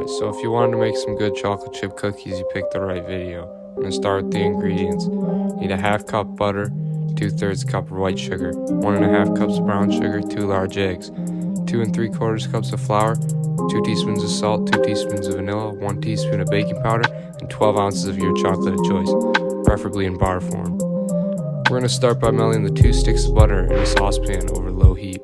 Alright, so if you wanted to make some good chocolate chip cookies, you picked the right video. I'm going to start with the ingredients. You need a half cup butter, 2/3 cup of white sugar, 1.5 cups of brown sugar, 2 large eggs, 2 3/4 cups of flour, 2 teaspoons of salt, 2 teaspoons of vanilla, 1 teaspoon of baking powder, and 12 ounces of your chocolate of choice, preferably in bar form. We're going to start by melting the 2 sticks of butter in a saucepan over low heat.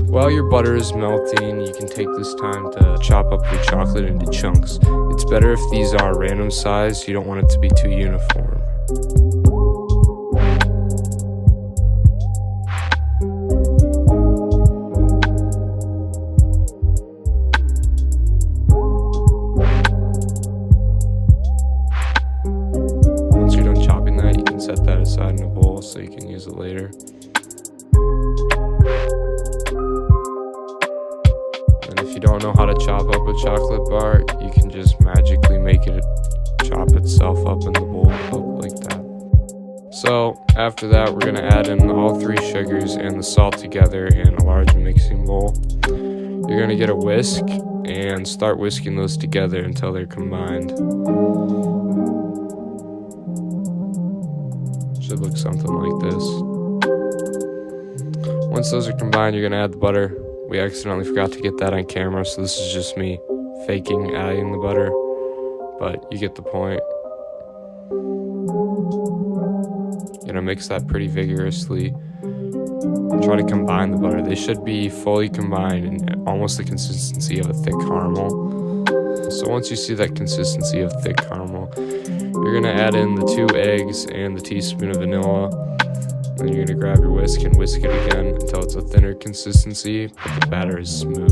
While your butter is melting, you can take this time to chop up your chocolate into chunks. It's better if these are random size, you don't want it to be too uniform. Once you're done chopping that, you can set that aside in a bowl so you can use it later. And if you don't know how to chop up a chocolate bar, you can just magically make it chop itself up in the bowl like that. So after that, we're going to add in all 3 sugars and the salt together in a large mixing bowl. You're going to get a whisk and start whisking those together until they're combined. Should look something like this. Once those are combined, you're going to add the butter. We accidentally forgot to get that on camera, so this is just me faking adding the butter, but you get the point. You're gonna mix that pretty vigorously and try to combine the butter. They should be fully combined and almost the consistency of a thick caramel. So once you see that consistency of thick caramel, you're gonna add in the 2 eggs and the teaspoon of vanilla. Then you're going to grab your whisk and whisk it again until it's a thinner consistency, but the batter is smooth.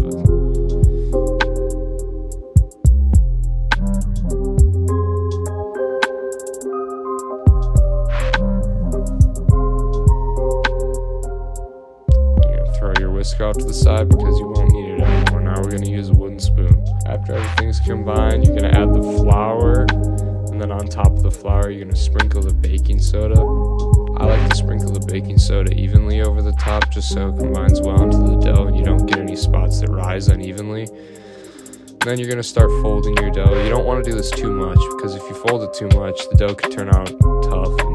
You're going to throw your whisk off to the side because you won't need it anymore. Now we're going to use a wooden spoon. After everything's combined, you're going to add the flour, and then on top of the flour, you're going to sprinkle the baking soda. I like to sprinkle the baking soda evenly over the top just so it combines well into the dough and you don't get any spots that rise unevenly. And then you're going to start folding your dough. You don't want to do this too much because if you fold it too much, the dough could turn out tough and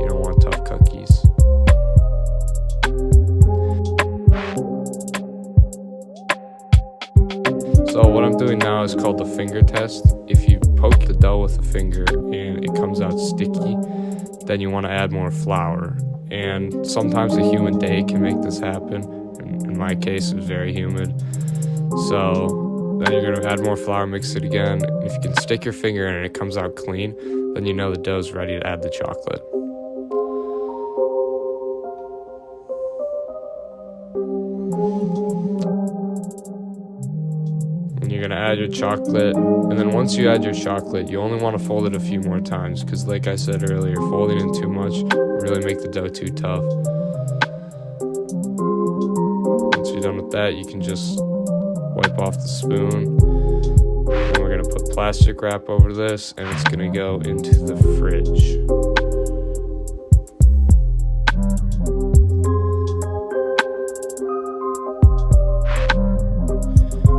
you don't want tough cookies. So what I'm doing now is called the finger test. If you poke the dough with a finger and it comes out sticky, then you want to add more flour. And sometimes a humid day can make this happen. In my case, it was very humid. So then you're going to add more flour, mix it again. And if you can stick your finger in and it comes out clean, then you know the dough's ready to add the chocolate. You're going to add your chocolate, and then once you add your chocolate, you only want to fold it a few more times because like I said earlier, folding in too much will really make the dough too tough. Once you're done with that, you can just wipe off the spoon. And we're going to put plastic wrap over this, and it's going to go into the fridge.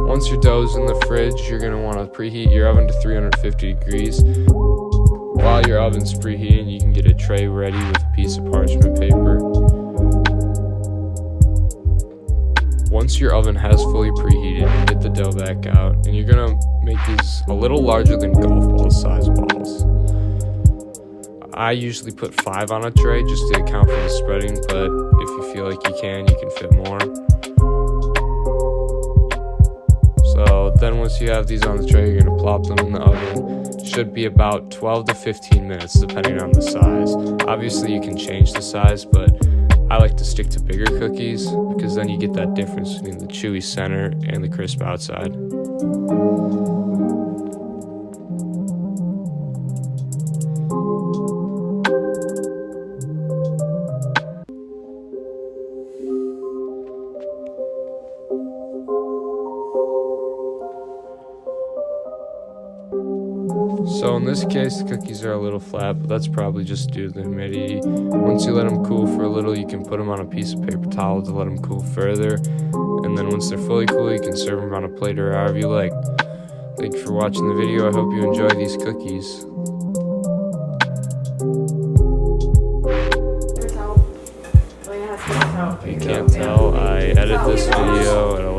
Once your dough's in the fridge, you're going to want to preheat your oven to 350 degrees. While your oven's preheating, you can get a tray ready with a piece of parchment paper. Once your oven has fully preheated, get the dough back out, and you're going to make these a little larger than golf ball size balls. I usually put 5 on a tray just to account for the spreading, but if you feel like you can fit more. So then once you have these on the tray, you're going to plop them in the oven. It should be about 12 to 15 minutes depending on the size. Obviously you can change the size, but I like to stick to bigger cookies because then you get that difference between the chewy center and the crisp outside. So in this case, the cookies are a little flat, but that's probably just due to the humidity. Once you let them cool for a little, you can put them on a piece of paper towel to let them cool further. And then once they're fully cool, you can serve them on a plate or however you like. Thank you for watching the video. I hope you enjoy these cookies. If you can't tell, I edit this video at